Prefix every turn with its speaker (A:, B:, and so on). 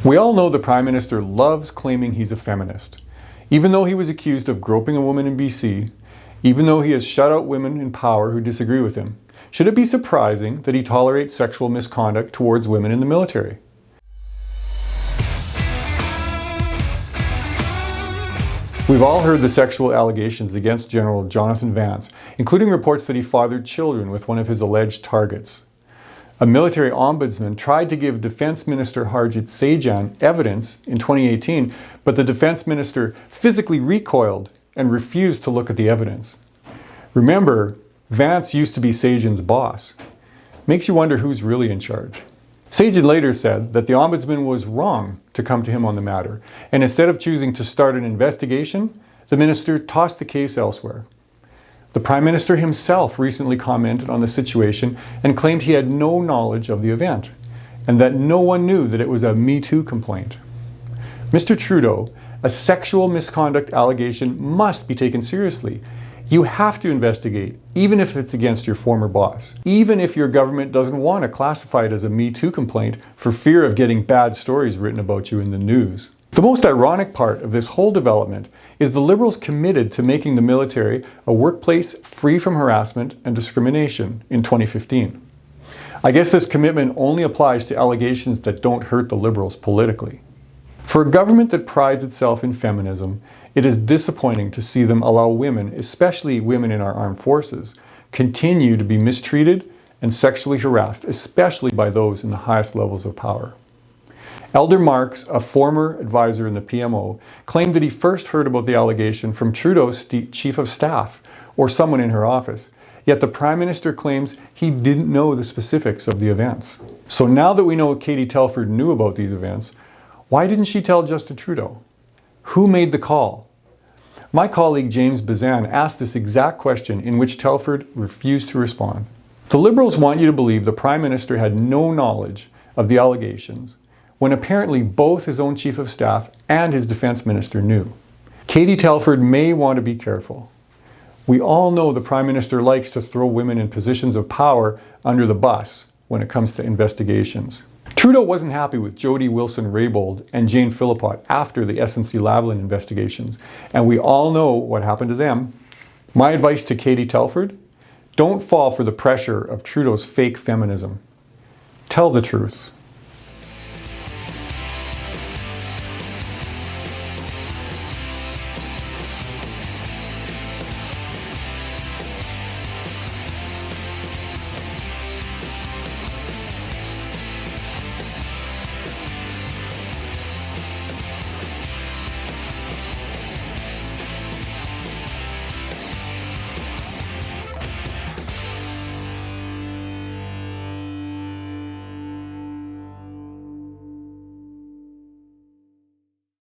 A: We all know the Prime Minister loves claiming he's a feminist. Even though he was accused of groping a woman in BC, even though he has shut out women in power who disagree with him, should it be surprising that he tolerates sexual misconduct towards women in the military? We've all heard the sexual allegations against General Jonathan Vance, including reports that he fathered children with one of his alleged targets. A military ombudsman tried to give Defense Minister Harjit Sajjan evidence in 2018, but the Defense Minister physically recoiled and refused to look at the evidence. Remember, Vance used to be Sajjan's boss. Makes you wonder who's really in charge. Sajjan later said that the ombudsman was wrong to come to him on the matter, and instead of choosing to start an investigation, the minister tossed the case elsewhere. The Prime Minister himself recently commented on the situation and claimed he had no knowledge of the event, and that no one knew that it was a Me Too complaint. Mr. Trudeau, a sexual misconduct allegation must be taken seriously. You have to investigate, even if it's against your former boss. Even if your government doesn't want to classify it as a Me Too complaint for fear of getting bad stories written about you in the news. The most ironic part of this whole development is the Liberals committed to making the military a workplace free from harassment and discrimination in 2015. I guess this commitment only applies to allegations that don't hurt the Liberals politically. For a government that prides itself in feminism, it is disappointing to see them allow women, especially women in our armed forces, continue to be mistreated and sexually harassed, especially by those in the highest levels of power. Elder Marks, a former advisor in the PMO, claimed that he first heard about the allegation from Trudeau's chief of staff or someone in her office, yet the Prime Minister claims he didn't know the specifics of the events. So now that we know Katie Telford knew about these events, why didn't she tell Justin Trudeau? Who made the call? My colleague James Bazan asked this exact question, in which Telford refused to respond. The Liberals want you to believe the Prime Minister had no knowledge of the allegations, when apparently both his own Chief of Staff and his Defense Minister knew. Katie Telford may want to be careful. We all know the Prime Minister likes to throw women in positions of power under the bus when it comes to investigations. Trudeau wasn't happy with Jody Wilson-Raybould and Jane Philippot after the SNC-Lavalin investigations, and we all know what happened to them. My advice to Katie Telford: don't fall for the pressure of Trudeau's fake feminism. Tell the truth.